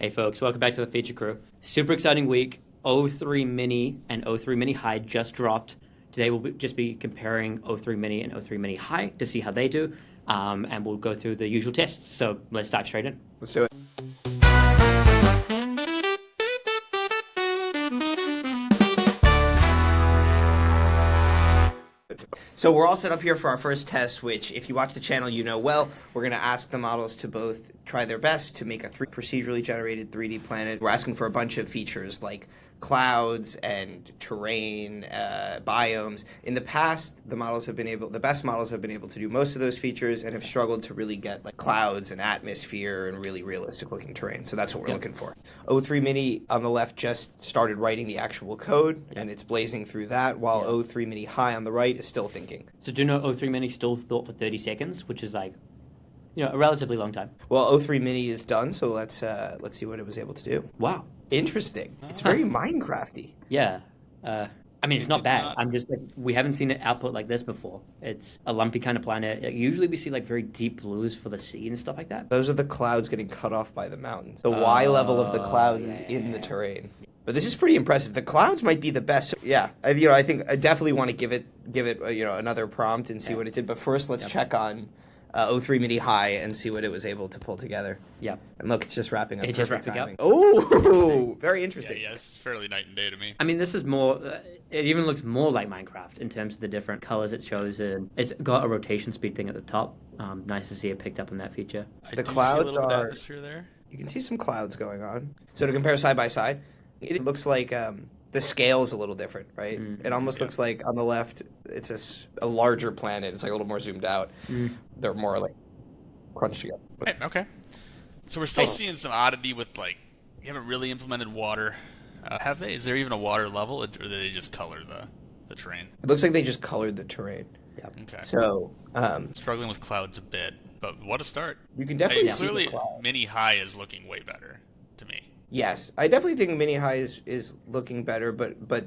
Hey folks, welcome back to the feature crew. Super exciting week. O3-mini and O3-mini High just dropped. Today we'll just be comparing O3-mini and O3-mini High to see how they do, and we'll go through the usual tests. So let's dive straight in. Let's do it. So we're all set up here for our first test, which if you watch the channel, you know well. We're going to ask the models to both try their best to make a procedurally generated 3D planet. We're asking for a bunch of features like clouds and terrain, biomes. In the past, the best models have been able to do most of those features and have struggled to really get like clouds and atmosphere and really realistic looking terrain. So that's what we're looking for. O3-mini on the left just started writing the actual code and it's blazing through that, while O3-mini High on the right is still thinking. So do you know O3-mini still thought for 30 seconds, which is like, a relatively long time. Well, O3-mini is done, so let's see what it was able to do. Wow. Interesting. It's very Minecrafty. Yeah. I mean, it's not bad. I'm just like, we haven't seen it output like this before. It's a lumpy kind of planet. Usually we see like very deep blues for the sea and stuff like that. Those are the clouds getting cut off by the mountains. The Y level of the clouds is in the terrain. But this is pretty impressive. The clouds might be the best. Yeah, I think I definitely want to give it another prompt and see what it did. But first, let's check on O3-mini High and see what it was able to pull together. Yeah. And look, it's just wrapping up. It's just wrapping up. Oh, very interesting. Yeah, it's fairly night and day to me. I mean, this is more, it even looks more like Minecraft in terms of the different colors it's chosen. It's got a rotation speed thing at the top. Nice to see it picked up on that feature. The clouds see a little bit of are, atmosphere there. You can see some clouds going on. So to compare side by side, it looks like the scale is a little different, right? It almost looks like on the left, it's a larger planet. It's like a little more zoomed out. They're more like crunched together. Right, okay. So we're still seeing some oddity with like, you haven't really implemented water. Have they? Is there even a water level, or do they just color the terrain? It looks like they just colored the terrain. Yeah. Okay. So struggling with clouds a bit, but what a start. you can definitely see clearly the clouds. Mini High is looking way better to me. Yes, I definitely think Mini High is looking better, but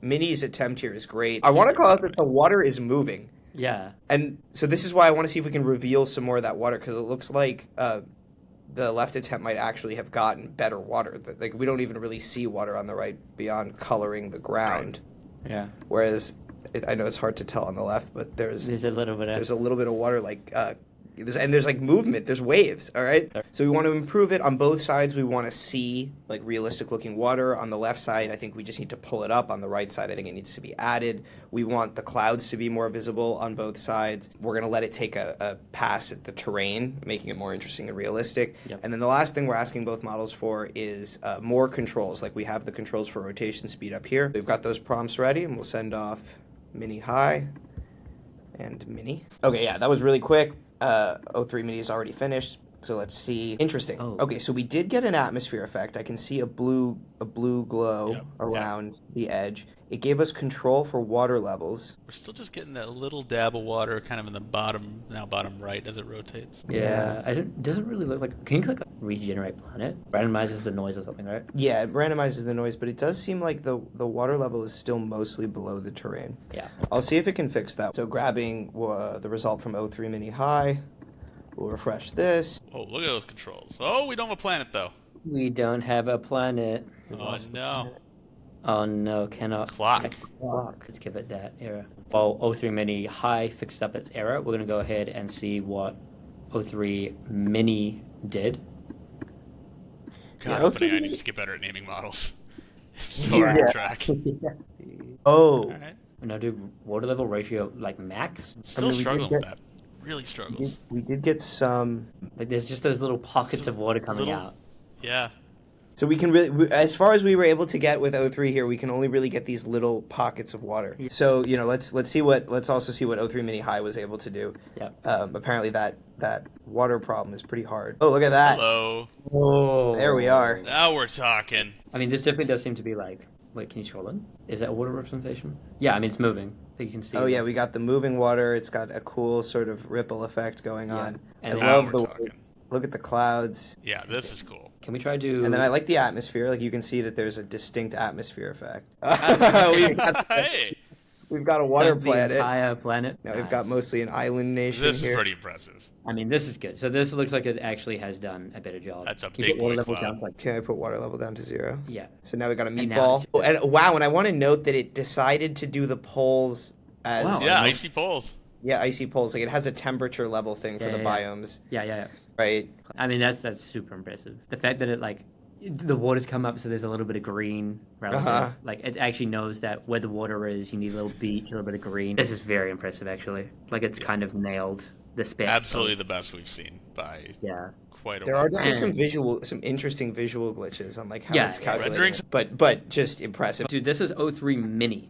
Mini's attempt here is great. I want to call out that the water is moving. Yeah. And so this is why I want to see if we can reveal some more of that water, because it looks like the left attempt might actually have gotten better water. Like we don't even really see water on the right beyond coloring the ground. Right. Yeah. Whereas I know it's hard to tell on the left, but there's a little bit of water like there's like movement, there's waves, all right? So we want to improve it on both sides. We want to see like realistic looking water. On the left side, I think we just need to pull it up. On the right side, I think it needs to be added. We want the clouds to be more visible on both sides. We're going to let it take a pass at the terrain, making it more interesting and realistic. Yep. And then the last thing we're asking both models for is more controls. Like we have the controls for rotation speed up here. We've got those prompts ready, and we'll send off Mini High and Mini. Okay, yeah, that was really quick. O3-mini is already finished, so let's see. Interesting. Oh. Okay, so we did get an atmosphere effect. I can see a blue glow around the edge. It gave us control for water levels. We're still just getting that little dab of water kind of in the bottom right as it rotates. Yeah. It doesn't really look like. Can you click regenerate planet? Randomizes the noise or something, right? Yeah, it randomizes the noise, but it does seem like the water level is still mostly below the terrain. Yeah. I'll see if it can fix that. So grabbing the result from O3-mini High, we'll refresh this. Oh, look at those controls. Oh, we don't have a planet though. We don't have a planet. Oh no. Oh no, cannot. Clock. Let's give it that error. While O3-mini High fixed up its error, we're going to go ahead and see what O3-mini did. God, OpenAI needs to get better at naming models. It's so hard to track. Oh. All right. Now do water level ratio like max? Still struggling with that. Really struggles. We did get some. Like there's just those little pockets of water coming out. Yeah. So we can really, as far as we were able to get with O3 here, we can only really get these little pockets of water. So let's also see what O3-mini High was able to do. Yeah. Apparently that water problem is pretty hard. Oh, look at that. Hello. Oh. There we are. Now we're talking. I mean, this definitely does seem to be like. Wait, can you scroll in? Is that a water representation? Yeah, I mean it's moving. So you can see. Oh yeah, we got the moving water. It's got a cool sort of ripple effect going on. And now love we're the talking. Look at the clouds. Yeah, this is cool. Can we try to? And then I like the atmosphere. Like you can see that there's a distinct atmosphere effect. Hey. We've got a water Sunk planet. The entire planet. Now we've got mostly an island nation This here. is pretty impressive. I mean, this is good. So this looks like it actually has done a better job. That's a Can you big put water boy level cloud. down to, like, Can I put water level down to 0? yeah. So now we got a And now meatball. it's- Oh, and wow, and I want to note that it decided to do the poles as Wow. Yeah, icy poles. yeah, icy poles. Like it has a temperature level thing for Yeah, the yeah, biomes, Yeah. right? I mean, that's super impressive. The fact that it like the water's come up, so there's a little bit of green relative. Uh-huh. Like it actually knows that where the water is, you need a little beach, a little bit of green. This is very impressive, actually. Like it's kind of nailed the spec. Absolutely the best we've seen by Yeah. quite a There while. are definitely And- some interesting visual glitches on like how Yeah, it's yeah. calculated, Renderings- but just impressive. Dude, this is O3-mini,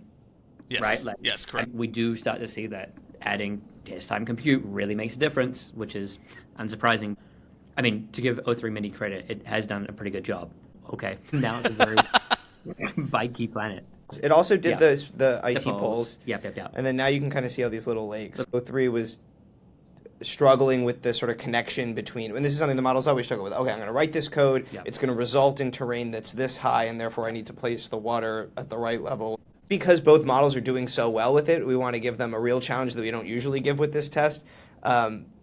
Yes. right? Like, Yes, correct. We do start to see that adding test time compute really makes a difference, which is unsurprising. I mean, to give O3-mini credit, it has done a pretty good job. Okay, now it's a very bikey planet. It also did Yeah. the icy poles. Yep. And then now you can kind of see all these little lakes. O3 was struggling with the sort of connection between, and this is something the models always struggle with. Okay, I'm going to write this code. Yeah. It's going to result in terrain that's this high, and therefore I need to place the water at the right level. Because both models are doing so well with it, we want to give them a real challenge that we don't usually give with this test.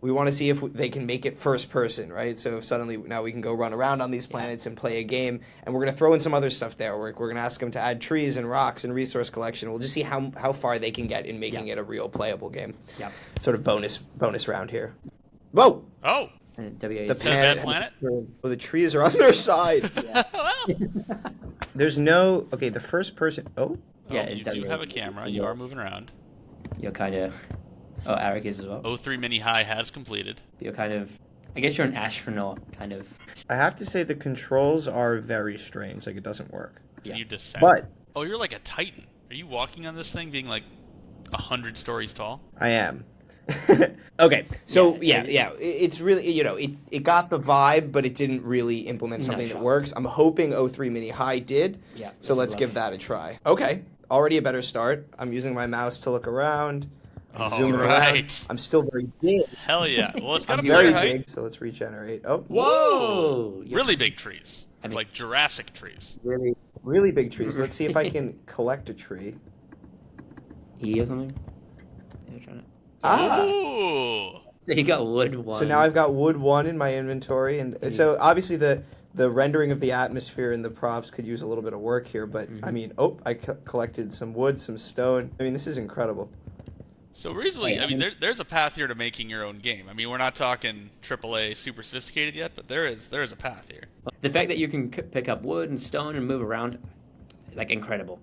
We want to see if they can make it first person, right? So if suddenly now we can go run around on these planets and play a game, and we're going to throw in some other stuff there. We're going to ask them to add trees and rocks and resource collection. We'll just see how far they can get in making it a real playable game. Yep. Sort of bonus round here. Whoa! Oh, And WA The is that a bad planet? Oh, the trees are on their side. well. There's no okay. The first person. Oh, Yeah, Oh, it you does do really- have a camera. You are moving around. You're kind of. Oh, Eric is as well. O3-mini high has completed. You're kind of. I guess you're an astronaut, kind of. I have to say the controls are very strange. Like it doesn't work. Can Yeah. you descend? But Oh, you're like a titan. Are you walking on this thing being like 100 stories tall? I am. Okay, so Yeah, it's really it got the vibe, but it didn't really implement No something that shot. works. I'm hoping O3-mini high did. Yeah. So this let's is give that a try. Okay, already a better start. I'm using my mouse to look around. All zooming right. around. I'm still very big. Hell yeah. Well, it's got a I'm very player height. big, so let's regenerate. Oh, Whoa! You're Really big trees. I mean- Like Jurassic trees. really big trees. Let's see if I can collect a tree. E or something? Yeah, trying to... Ah. Ooh. So you got wood one. So now I've got wood 1 in my inventory, and so obviously the rendering of the atmosphere and the props could use a little bit of work here. But I mean, I collected some wood, some stone. I mean, this is incredible. So reasonably, I mean, there's a path here to making your own game. I mean, we're not talking AAA super sophisticated yet, but there is a path here. The fact that you can pick up wood and stone and move around, like, incredible.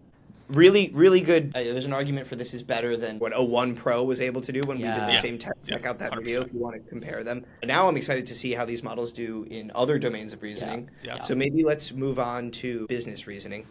Really, really good. There's an argument for this is better than what O1 Pro was able to do when we did the Yeah. same test. Check out that 100%. video if you want to compare them. Now I'm excited to see how these models do in other domains of reasoning. Yeah. So maybe let's move on to business reasoning.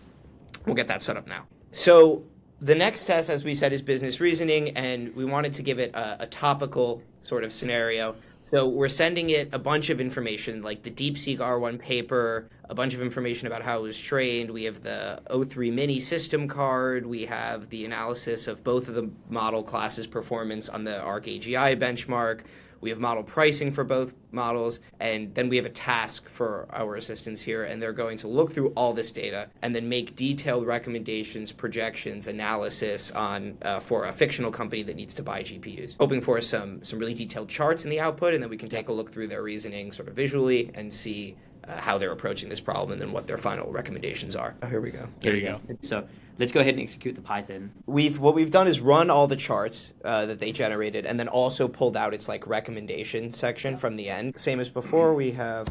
We'll get that set up now. So the next test, as we said, is business reasoning, and we wanted to give it a topical sort of scenario. So we're sending it a bunch of information, like the DeepSeek R1 paper, a bunch of information about how it was trained. We have the O3-mini system card. We have the analysis of both of the model classes' performance on the ArcAGI benchmark. We have model pricing for both models, and then we have a task for our assistants here, and they're going to look through all this data and then make detailed recommendations, projections, analysis on for a fictional company that needs to buy GPUs. Hoping for some really detailed charts in the output, and then we can take a look through their reasoning sort of visually and see how they're approaching this problem and then what their final recommendations are. Oh, here we go. There you go. So let's go ahead and execute the Python. What we've done is run all the charts that they generated, and then also pulled out its like recommendation section from the end. Same as before, we have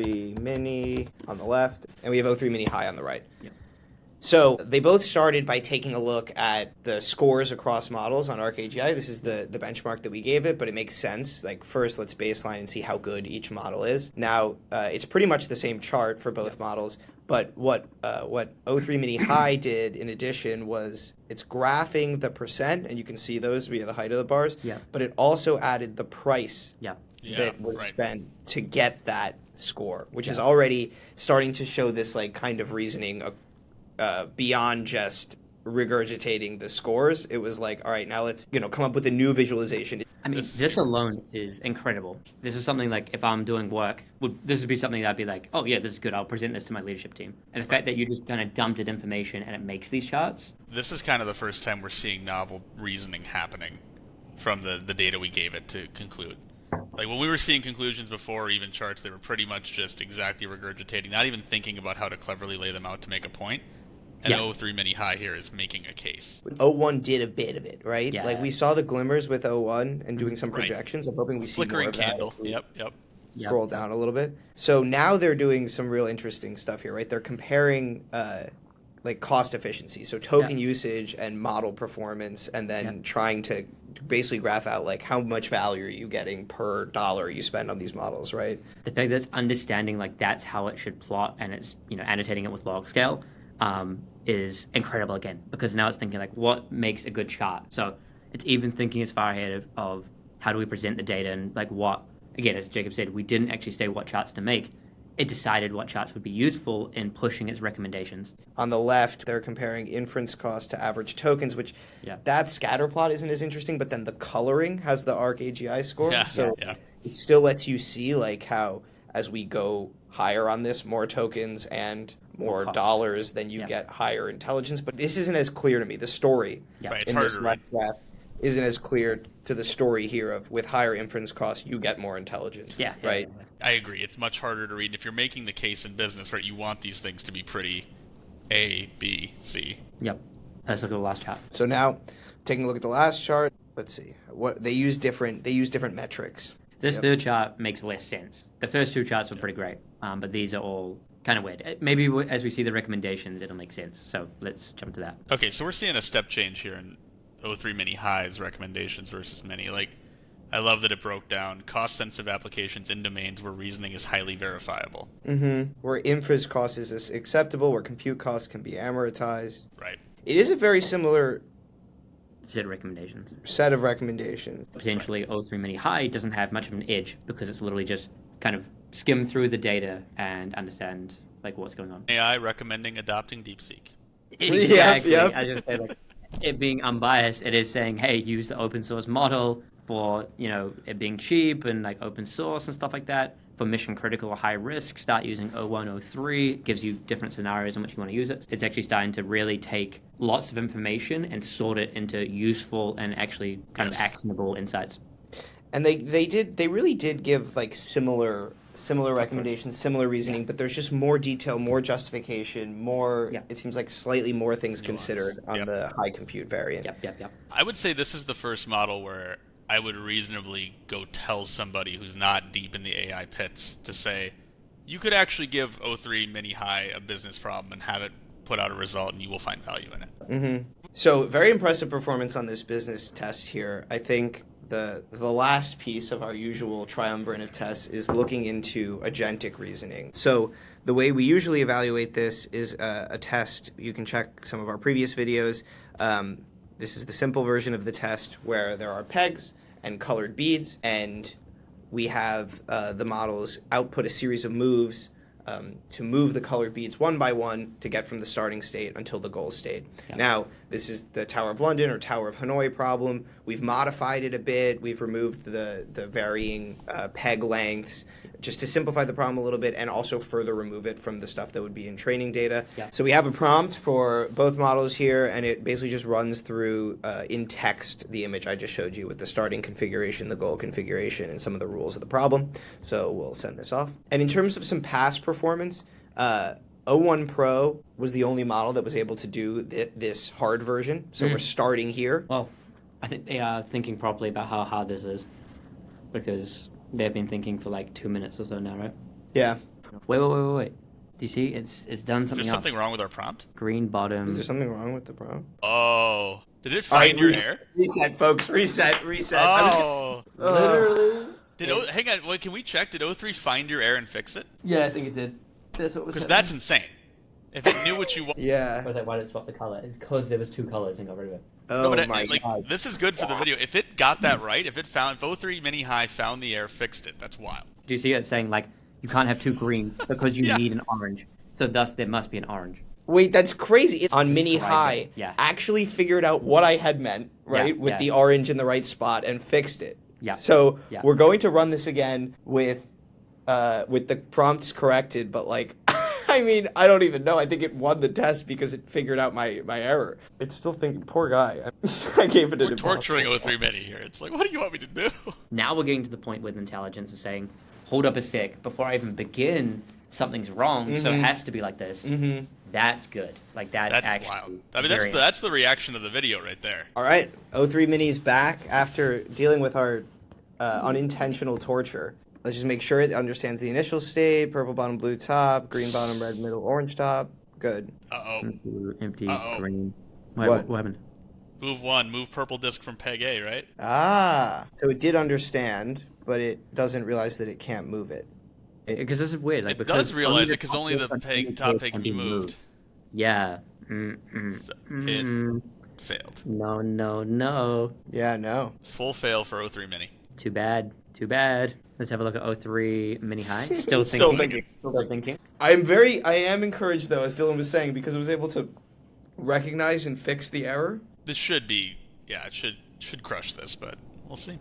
O3-mini on the left, and we have O3-mini high on the right. Yep. So they both started by taking a look at the scores across models on ArcAGI. This is the benchmark that we gave it, but it makes sense. Like first, let's baseline and see how good each model is. Now, it's pretty much the same chart for both models, but what O3-mini high did in addition was it's graphing the percent, and you can see those via the height of the bars, Yeah. but it also added the price Yeah. that was right. spent to get that score, which is already starting to show this like kind of reasoning beyond just regurgitating the scores. It was like, all right, now let's, come up with a new visualization. I mean, this alone is incredible. This is something like if I'm doing work, this would be something that I'd be like, oh yeah, this is good. I'll present this to my leadership team. And the fact that you just kind of dumped it information and it makes these charts. This is kind of the first time we're seeing novel reasoning happening from the data we gave it to conclude. Like when we were seeing conclusions before, or even charts, they were pretty much just exactly regurgitating, not even thinking about how to cleverly lay them out to make a point. And o3-mini high here is making a case. O1 did a bit of it, right? Yeah. Like we saw the glimmers with O1 and doing some projections. I'm hoping we see Flickering more of candle. that. Yep. Scroll down a little bit. So now they're doing some real interesting stuff here, right? They're comparing like cost efficiency, so token usage and model performance, and then trying to basically graph out like how much value are you getting per dollar you spend on these models, right? The fact that it's understanding like that's how it should plot and it's annotating it with log scale is incredible again, because now it's thinking like what makes a good chart. So it's even thinking as far ahead of how do we present the data, and like what, again, as Jacob said, we didn't actually say what charts to make. It decided what charts would be useful in pushing its recommendations. On the left, they're comparing inference cost to average tokens, which that scatter plot isn't as interesting, but then the coloring has the ARC AGI score. It still lets you see like how as we go higher on this, more tokens and more dollars, then you get higher intelligence. But this isn't as clear to me. The story it's in harder this to left read. graph isn't as clear to the story here of with higher inference costs, you get more intelligence. Right? I agree. It's much harder to read. If you're making the case in business, right, you want these things to be pretty A, B, C. Yep. Let's look at the last chart. So now, taking a look at the last chart, let's see. What they use different metrics. This third chart makes less sense. The first two charts were pretty great, but these are all kind of weird. Maybe as we see the recommendations, it'll make sense. So let's jump to that. Okay, so we're seeing a step change here in o3-mini highs recommendations versus mini. Like, I love that it broke down cost-sensitive applications in domains where reasoning is highly verifiable. Where inference cost is acceptable, where compute costs can be amortized. Right. It is a very similar Set of recommendations. Potentially o3-mini high doesn't have much of an edge because it's literally just kind of skim through the data and understand like what's going on. AI recommending adopting DeepSeek. Exactly. I just say like it being unbiased, it is saying, hey, use the open source model for it being cheap and like open source and stuff like that. For mission critical or high risk, start using O1, O3. Gives you different scenarios in which you want to use it. It's actually starting to really take lots of information and sort it into useful and actually kind of actionable insights. And they really did give like similar recommendations, similar reasoning, but there's just more detail, more justification, more. It seems like slightly more things considered on the high compute variant. Yep. I would say this is the first model where I would reasonably go tell somebody who's not deep in the AI pits to say, you could actually give o3-mini high a business problem and have it put out a result, and you will find value in it. So very impressive performance on this business test here. I think the last piece of our usual triumvirate of tests is looking into agentic reasoning. So the way we usually evaluate this is a test. You can check some of our previous videos. This is the simple version of the test where there are pegs and colored beads, and we have the models output a series of moves to move the colored beads one by one to get from the starting state until the goal state. Now, this is the Tower of London or Tower of Hanoi problem. We've modified it a bit. We've removed the varying peg lengths just to simplify the problem a little bit and also further remove it from the stuff that would be in training data. So we have a prompt for both models here, and it basically just runs through in text the image I just showed you with the starting configuration, the goal configuration, and some of the rules of the problem. So we'll send this off. And in terms of some past performance, O1 Pro was the only model that was able to do this hard version. So we're starting here. Well, I think they are thinking properly about how hard this is, because they've been thinking for like 2 minutes or so now, right? Yeah. Wait. Do you see? It's done something else. Is there something wrong with our prompt? Green bottom. Is there something wrong with the prompt? Oh. Did it find your error? Reset, folks. Reset. Oh. Literally. Hang on. Wait, can we check? Did O3 find your error and fix it? Yeah, I think it did. That's what was Because that's insane. If it knew what you want. Yeah. I was like, why did it swap the color? It's because there was two colors and got rid of it. Oh No, my but God. this is good for the video. If it got that right, if o3-mini high found the error, fixed it, that's wild. Do you see it saying like you can't have two greens because you need an orange, so thus there must be an orange? Wait, that's crazy. It's on mini Describe high. it, yeah. Actually figured out what I had meant, right? Yeah, with yeah. the orange in the right spot and fixed it. Yeah. So Yeah. we're going to run this again with the prompts corrected, but like, I mean, I don't even know. I think it won the test because it figured out my error. It's still thinking, poor guy. I gave it an We're torturing impossible. o3-mini here. It's like, what do you want me to do? Now we're getting to the point with intelligence is saying, hold up a sec, before I even begin, something's wrong, so it has to be like this. Mm-hmm. That's good. Like that's That's wild. I mean, that's the reaction of the video right there. All right, o3-mini's back after dealing with our unintentional torture. Let's just make sure it understands the initial state: purple bottom, blue top, green bottom, red middle, orange top. Good. Empty, Uh-oh. green. What? What happened? Move 1, move purple disc from peg A, right? Ah, so it did understand, but it doesn't realize that it can't move it. Because this is weird. Like, It because does realize it the because only the top peg can be moved. Yeah. So it failed. No. Yeah, no. Full fail for o3-mini. Too bad. Let's have a look at o3-mini high. Still Still thinking. thinking. Still thinking. I am encouraged though, as Dylan was saying, because it was able to recognize and fix the error. This should be, yeah, it should crush this, but we'll see.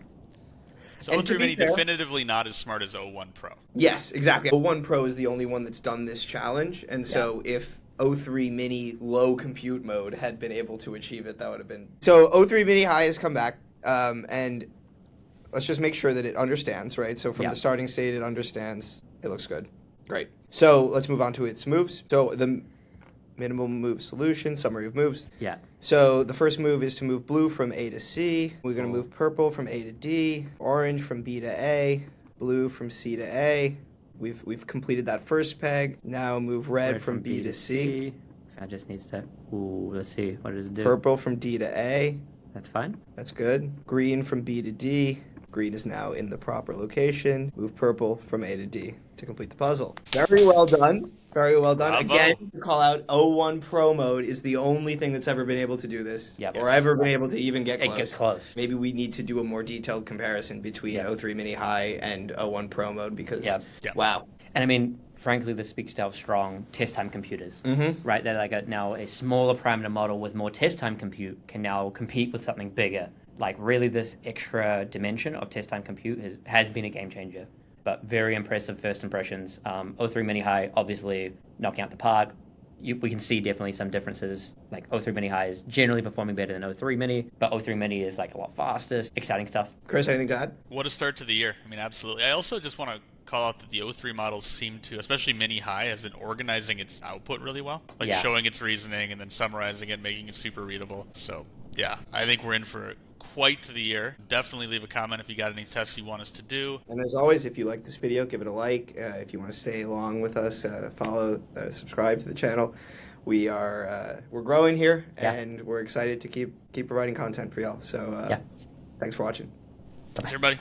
So And to be o3-mini fair- definitively not as smart as o1 Pro. Yes, exactly. O1 Pro is the only one that's done this challenge, and so if o3-mini low compute mode had been able to achieve it, that would have been... So o3-mini high has come back, and let's just make sure that it understands, right? So from the starting state, it understands. It looks good. Great. So let's move on to its moves. So the minimum move solution, summary of moves. Yeah. So the first move is to move blue from A to C. We're going to move purple from A to D, orange from B to A, blue from C to A. We've completed that first peg. Now move red from B to C. That just needs to... Ooh, let's see. What does it do? Purple from D to A. That's fine. That's good. Green from B to D. Green is now in the proper location. Move purple from A to D to complete the puzzle. Very well done. Very well done. Bravo. Again, to call out o1 Pro mode is the only thing that's ever been able to do this. Yep. Or ever been able to even get close. It gets close. Maybe we need to do a more detailed comparison between o3-mini high and o1 Pro mode because, wow. And I mean, frankly, this speaks to how strong test time computers, Mm-hmm. right? They're like now a smaller parameter model with more test time compute can now compete with something bigger. Like really this extra dimension of test time compute has been a game changer. But very impressive first impressions. o3-mini high, obviously knocking out the park. We can see definitely some differences. Like o3-mini high is generally performing better than o3-mini, but o3-mini is like a lot faster, exciting stuff. Chris, anything to add? What a start to the year. I mean, absolutely. I also just want to call out that the o3 models seem to, especially mini high, has been organizing its output really well. Like showing its reasoning and then summarizing it, making it super readable. So, yeah, I think we're in for quite the year. Definitely leave a comment if you got any tests you want us to do. And as always, if you like this video, give it a like. If you want to stay along with us, follow, subscribe to the channel. We're growing here, and we're excited to keep providing content for y'all. So thanks for watching. Thanks, everybody.